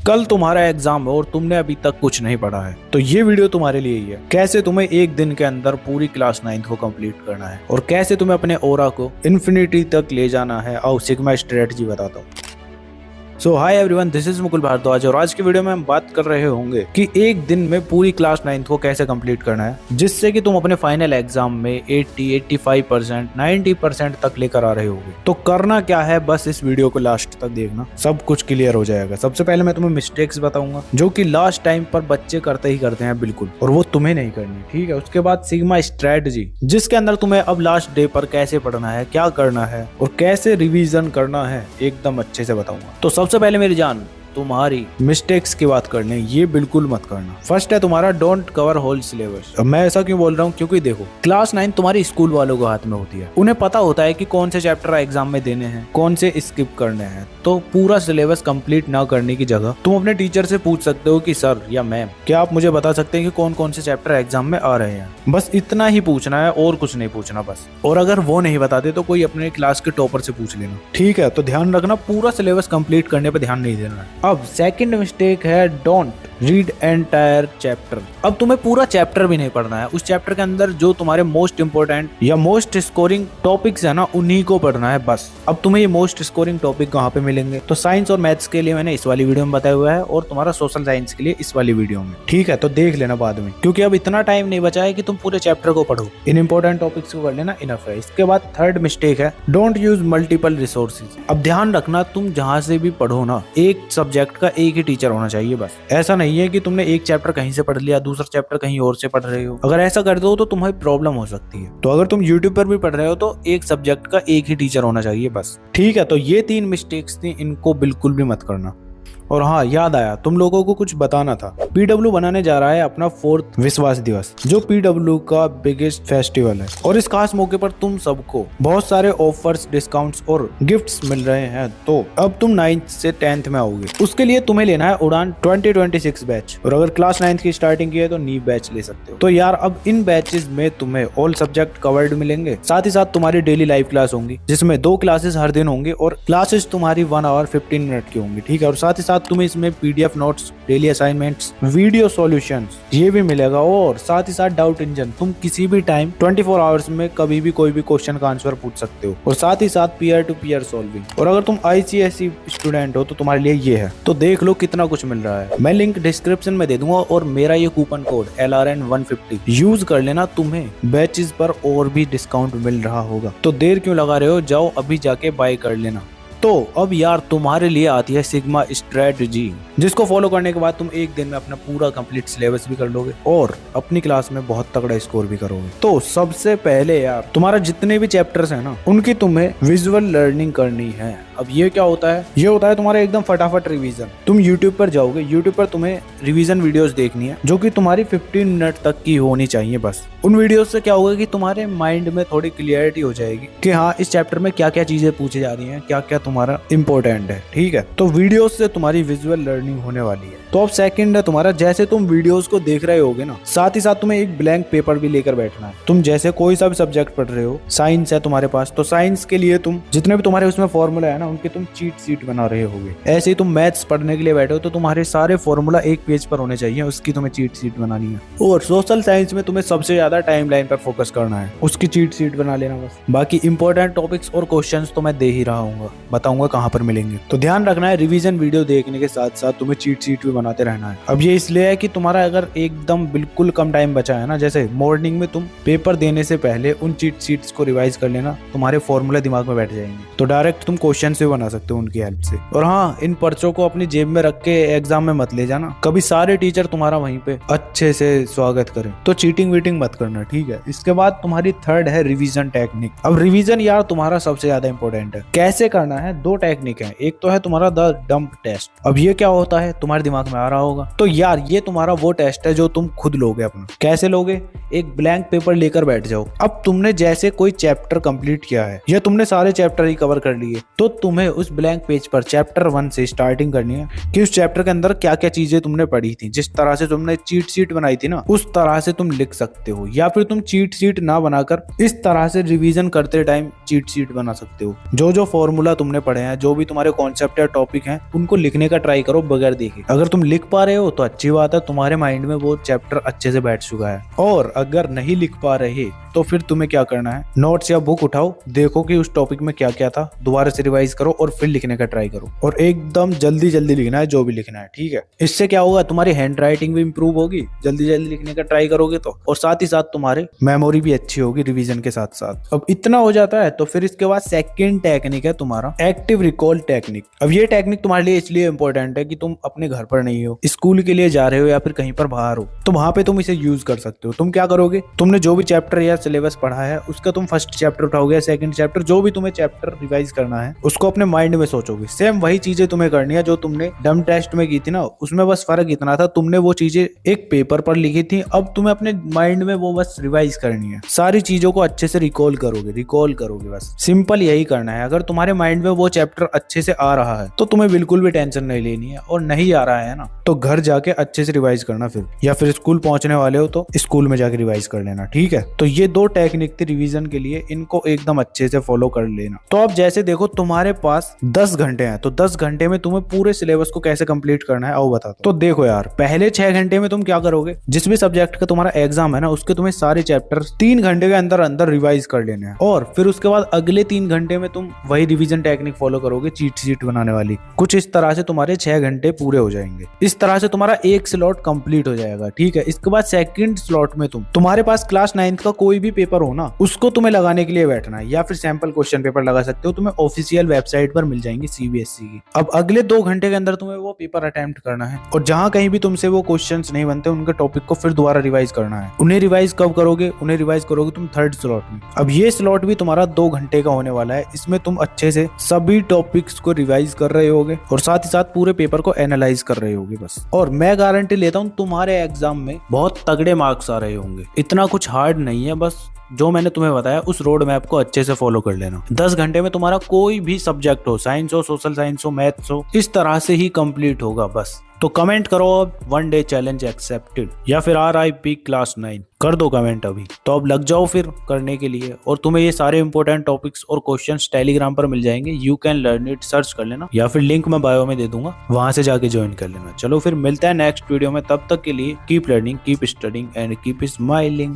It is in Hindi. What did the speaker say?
कल तुम्हारा एग्जाम है और तुमने अभी तक कुछ नहीं पढ़ा है, तो ये वीडियो तुम्हारे लिए ही है। कैसे तुम्हें एक दिन के अंदर पूरी क्लास 9th को कंप्लीट करना है और कैसे तुम्हें अपने ओरा को इन्फिनिटी तक ले जाना है, आओ सिग्मा स्ट्रेटजी बताता हूँ। So hi everyone, this is Mukul Bhardwaj और आज की वीडियो में हम बात कर रहे होंगे कि एक दिन में पूरी क्लास 9th को कैसे कंप्लीट करना है, जिससे कि तुम अपने फाइनल एग्जाम में 80, 85%, 90% तक लेकर आ रहे होगे। तो करना क्या है, बस इस वीडियो को लास्ट तक देखना, सब कुछ क्लियर हो जाएगा। सबसे पहले मैं तुम्हें मिस्टेक्स बताऊंगा जो कि लास्ट टाइम पर बच्चे करते ही करते हैं बिल्कुल, और वो तुम्हें नहीं करनी, ठीक है। उसके बाद सिग्मा स्ट्रेटजी, जिसके अंदर तुम्हें अब लास्ट डे पर कैसे पढ़ना है, क्या करना है और कैसे रिवीजन करना है, एकदम अच्छे से बताऊंगा। तो सबसे पहले मेरी जान, तुम्हारी मिस्टेक्स की बात करने, ये बिल्कुल मत करना। फर्स्ट है तुम्हारा डोंट कवर होल सिलेबस। अब मैं ऐसा क्यों बोल रहा हूँ, क्योंकि देखो क्लास 9 तुम्हारी स्कूल वालों के हाथ में होती है। उन्हें पता होता है कि कौन से चैप्टर एग्जाम में देने हैं, कौन से स्किप करने हैं। तो पूरा सिलेबस कंप्लीट ना करने की जगह तुम अपने टीचर से पूछ सकते हो कि सर या मैम, क्या आप मुझे बता सकते हैं कि कौन कौन से चैप्टर एग्जाम में आ रहे हैं। बस इतना ही पूछना है और कुछ नहीं पूछना बस। और अगर वो नहीं बताते तो कोई अपने क्लास के टॉपर से पूछ लेना, ठीक है। तो ध्यान रखना, पूरा सिलेबस कंप्लीट करने पर ध्यान नहीं देना है। अब सेकंड मिस्टेक है डोंट रीड एंटायर चैप्टर। अब तुम्हें पूरा चैप्टर भी नहीं पढ़ना है, उस चैप्टर के अंदर जो तुम्हारे मोस्ट इंपोर्टेंट या मोस्ट स्कोरिंग टॉपिक्स है ना, उन्हीं को पढ़ना है बस। अब तुम्हें ये मोस्ट स्कोरिंग टॉपिक कहाँ पे मिलेंगे, तो साइंस और मैथ्स के लिए मैंने इस वाली वीडियो में बताया हुआ है और तुम्हारा सोशल साइंस के लिए इस वाली वीडियो में, ठीक है। तो देख लेना बाद में, क्योंकि अब इतना टाइम नहीं बचा है कि तुम पूरे चैप्टर को पढ़ो। इन इंपॉर्टेंट टॉपिक्स को कर लेना, इनफ है। इसके बाद थर्ड मिस्टेक है डोंट यूज मल्टीपल रिसोर्सेज। अब ध्यान रखना, तुम जहां से भी पढ़ो ना, एक सब्जेक्ट का एक ही टीचर होना चाहिए बस। ऐसा नहीं है कि तुमने एक चैप्टर कहीं से पढ़ लिया, दूसरा चैप्टर कहीं और से पढ़ रहे हो। अगर ऐसा कर दो तो तुम्हें प्रॉब्लम हो सकती है। तो अगर तुम यूट्यूब पर भी पढ़ रहे हो तो एक सब्जेक्ट का एक ही टीचर होना चाहिए बस, ठीक है। तो ये 3 मिस्टेक्स थी, इनको बिल्कुल भी मत करना। और हाँ, याद आया, तुम लोगों को कुछ बताना था। पीडब्ल्यू बनाने जा रहा है अपना 4th विश्वास दिवस, जो पीडब्ल्यू का बिगेस्ट फेस्टिवल है। और इस खास मौके पर तुम सबको बहुत सारे ऑफर्स, डिस्काउंट्स और गिफ्ट्स मिल रहे हैं। तो अब तुम 9th से 10th में आओगे, उसके लिए तुम्हें लेना है उड़ान 2026 बैच। और अगर क्लास 9th की स्टार्टिंग की है तो नीव बैच ले सकते हो। तो यार, अब इन बैचेस में तुम्हें ऑल सब्जेक्ट कवर्ड मिलेंगे, साथ ही साथ तुम्हारी डेली लाइव क्लास होंगी, जिसमें 2 क्लासेस हर दिन होंगे और क्लासेस तुम्हारी 1 आवर 15 मिनट की होंगी, ठीक है। और साथ ही साथ तुम्हें इसमें PDF notes, daily assignments, video solutions ये भी मिलेगा। और साथ ही साथ डाउट इंजन, तुम किसी भी टाइम 24 आवर्स में कभी भी कोई भी क्वेश्चन का आंसर पूछ सकते हो। और साथ ही साथ पीयर टू पीयर सॉल्विंग। और अगर तुम आईसीएसई स्टूडेंट हो तो तुम्हारे लिए ये है। तो देख लो कितना कुछ मिल रहा है। मैं लिंक डिस्क्रिप्शन में दे दूंगा और मेरा ये कूपन कोड LRN150 यूज कर लेना, तुम्हें बैचेस पर और भी डिस्काउंट मिल रहा होगा। तो देर क्यों लगा रहे हो, जाओ अभी जाके बाय कर लेना। तो अब यार तुम्हारे लिए आती है सिग्मा स्ट्रेटजी, जिसको फॉलो करने के बाद तुम एक दिन में अपना पूरा कंप्लीट सिलेबस भी कर लोगे और अपनी क्लास में बहुत तगड़ा स्कोर भी करोगे। तो सबसे पहले यार, तुम्हारा जितने भी चैप्टर्स हैं ना, उनकी तुम्हें विजुअल लर्निंग करनी है। अब ये क्या होता है, ये होता है तुम्हारा एकदम फटाफट रिवीजन। तुम यूट्यूब पर जाओगे, यूट्यूब पर तुम्हें रिवीजन वीडियोस देखनी है, जो कि तुम्हारी 15 मिनट तक की होनी चाहिए बस। उन वीडियोस से क्या होगा कि तुम्हारे माइंड में थोड़ी क्लियरिटी हो जाएगी कि हाँ, इस चैप्टर में क्या क्या चीजें पूछी जा रही हैं, क्या क्या तुम्हारा इंपॉर्टेंट है, ठीक है। तो वीडियोस से तुम्हारी विजुअल लर्निंग होने वाली है। तो अब सेकंड है तुम्हारा, जैसे तुम वीडियोस को देख रहे होगे ना, साथ ही साथ तुम्हें एक ब्लैंक पेपर भी लेकर बैठना है। तुम जैसे कोई सा भी सब्जेक्ट पढ़ रहे हो, साइंस है तुम्हारे पास, तो साइंस के लिए तुम जितने भी तुम्हारे उसमें फॉर्मूला है ना, उनके तुम चीट शीट बना रहे होगे। ऐसे ही तुम मैथ्स पढ़ने के लिए बैठे हो तो तुम्हारे सारे फॉर्मूला एक पेज पर होने चाहिए, उसकी तुम्हें चीट शीट बनानी है। और सोशल साइंस में तुम्हें सबसे ज्यादा टाइमलाइन पर फोकस करना है, उसकी चीट शीट बना लेना बस। बाकी इंपॉर्टेंट टॉपिक्स और क्वेश्चंस तो मैं दे ही रहा हूँ, बताऊंगा कहाँ पर मिलेंगे। तो ध्यान रखना है, रिवीजन वीडियो देखने के साथ साथ तुम्हें चीट शीट भी बनाते रहना है। अब ये इसलिए है कि तुम्हारा अगर एकदम बिल्कुल कम टाइम बचा है ना, जैसे मॉर्निंग में तुम पेपर देने से पहले उन चीट शीट्स को रिवाइज कर लेना, तुम्हारे फॉर्मूले दिमाग में बैठ जाएंगे। तो डायरेक्ट तुम क्वेश्चन से बना सकते हो उनकी हेल्प से। और हाँ, इन पर्चों को अपनी जेब में रख के एग्जाम में मत ले जाना, कभी सारे टीचर तुम्हारा वहीं पे अच्छे से स्वागत करें। तो चीटिंग वीटिंग मत करना, ठीक है। इसके बाद तुम्हारी थर्ड है रिवीजन टेक्निक। अब रिवीजन यार तुम्हारा सबसे ज्यादा इंपॉर्टेंट है। कैसे करना है, 2 टेक्निक है। एक तो है तुम्हारा द डंप टेस्ट। अब ये क्या होता है, तुम्हारे दिमाग में आ रहा होगा। तो यार, ये तुम्हारा वो टेस्ट है जो तुम खुद लोगे अपना। कैसे लोगे, एक ब्लैंक पेपर लेकर बैठ जाओ। अब तुमने जैसे कोई चैप्टर कंप्लीट किया है या तुमने सारे चैप्टर ही कवर कर लिए, तो तुम्हें उस ब्लैंक पेज पर चैप्टर 1 से स्टार्टिंग करनी है कि उस चैप्टर के अंदर क्या क्या चीजें तुमने पढ़ी थी। जिस तरह से तुमने चीट शीट बनाई थी ना, उस तरह से तुम लिख सकते हो। या फिर तुम चीट शीट ना बनाकर इस तरह से रिवीजन करते टाइम चीट शीट बना सकते हो। जो जो फॉर्मूला तुमने तुमने पढ़े हैं, जो भी तुम्हारे कॉन्सेप्ट या टॉपिक हैं, उनको लिखने का ट्राई करो बगैर देखे। अगर तुम लिख पा रहे हो तो अच्छी बात है, तुम्हारे माइंड में वो चैप्टर अच्छे से बैठ चुका है। और अगर नहीं लिख पा रहे तो फिर तुम्हें क्या करना है, नोट्स या बुक उठाओ, देखो कि उस टॉपिक में क्या क्या था, दोबारा से रिवाइज करो और फिर लिखने का ट्राई करो। और एकदम जल्दी जल्दी लिखना है जो भी लिखना है, ठीक है। इससे क्या होगा, तुम्हारी हैंड राइटिंग भी इंप्रूव होगी, जल्दी जल्दी लिखने का ट्राई करोगे तो, और साथ ही साथ तुम्हारे मेमोरी भी अच्छी होगी रिवीजन के साथ साथ। अब इतना हो जाता है तो फिर इसके बाद सेकंड टेक्निक है तुम्हारा एक्टिव रिकॉल टेक्निक। अब ये टेक्निक तुम्हारे लिए इसलिए इंपॉर्टेंट है कि तुम अपने घर पर नहीं हो, स्कूल के लिए जा रहे हो या फिर कहीं पर बाहर हो, तो वहां पे तुम इसे यूज कर सकते हो। तुम क्या करोगे, तुमने जो भी चैप्टर या सिलेबस पढ़ा है उसका तुम फर्स्ट चैप्टर उठाओगे, सेकंड चैप्टर, जो भी तुम्हें चैप्टर रिवाइज करना है उसको अपने माइंड में सोचोगे। सेम वही चीजें तुम्हें करनी है जो तुमने डम टेस्ट में की थी ना, उसमें बस फर्क इतना था, तुमने वो चीजें एक पेपर पर लिखी थी, अब तुम्हें अपने माइंड में वो बस रिवाइज करनी है। सारी चीजों को अच्छे से रिकॉल करोगे बस। सिंपल यही करना है। अगर तुम्हारे माइंड में वो चैप्टर अच्छे से आ रहा है तो तुम्हें बिल्कुल भी टेंशन नहीं लेनी है, और नहीं आ रहा है ना तो घर जाके अच्छे से रिवाइज करना फिर, या फिर स्कूल पहुंचने वाले हो तो स्कूल में जाके रिवाइज कर लेना, ठीक है। तो ये दो टेक्निक थी रिवीजन के लिए, इनको एकदम अच्छे से फॉलो कर लेना। तो अब जैसे देखो तुम्हारे पास 10 घंटे हैं, तो 10 घंटे में तुम्हें पूरे सिलेबस को कैसे कंप्लीट करना है आओ बता। तो देखो यार, पहले 6 घंटे में तुम क्या करोगे, जिस भी सब्जेक्ट का तुम्हारा एग्जाम है ना उसके तुम्हें सारे चैप्टर 3 घंटे के अंदर अंदर रिवाइज कर लेने हैं, और फिर उसके बाद अगले 3 घंटे में तुम वही रिवीजन टेक्निक फॉलो करोगे, चीट शीट बनाने वाली। कुछ इस तरह से तुम्हारे 6 घंटे पूरे हो जाएंगे। इस तरह से तुम्हारा एक स्लॉट कंप्लीट हो जाएगा, ठीक है। इसके बाद सेकंड स्लॉट में तुम्हारे पास क्लास 9th का कोई भी पेपर हो ना, उसको तुम्हें लगाने के लिए बैठना है, या फिर सैंपल क्वेश्चन पेपर लगा सकते हो, तुम्हें ऑफिशियल वेबसाइट पर मिल जाएंगे सीबीएसई की। अब अगले 2 घंटे के अंदर तुम्हें वो पेपर अटेम्प्ट करना है, और जहां कहीं भी तुमसे वो क्वेश्चंस नहीं बनते उनके टॉपिक को फिर दोबारा रिवाइज करना है। उन्हें रिवाइज कब करोगे, उन्हें रिवाइज करोगे तुम थर्ड स्लॉट में। अब ये स्लॉट भी तुम्हारा 2 घंटे का होने वाला है, इसमें तुम अच्छे से सभी टॉपिक्स को रिवाइज कर रहे होगे और साथ ही साथ पूरे पेपर को एनालाइज कर रहे होगे बस। और मैं गारंटी लेता हूँ तुम्हारे एग्जाम में बहुत तगड़े मार्क्स आ रहे होंगे। इतना कुछ हार्ड नहीं है, बस जो मैंने तुम्हें बताया उस रोड मैप को अच्छे से फॉलो कर लेना। 10 घंटे में तुम्हारा कोई भी सब्जेक्ट हो, साइंस हो, सोशल साइंस हो, मैथ्स हो, इस तरह से ही कंप्लीट होगा बस। तो कमेंट करो अब 1 डे चैलेंज एक्सेप्टेड या फिर RIP क्लास 9 कर दो कमेंट अभी। तो अब लग जाओ फिर करने के लिए, और तुम्हें ये सारे इंपॉर्टेंट टॉपिक्स और क्वेश्चंस टेलीग्राम पर मिल जाएंगे, you can learn it, search कर लेना, या फिर लिंक मैं बायो में दे दूंगा, वहां से जाके ज्वाइन कर लेना। चलो फिर मिलता है नेक्स्ट वीडियो में, तब तक के लिए keep learning, keep studying and keep smiling.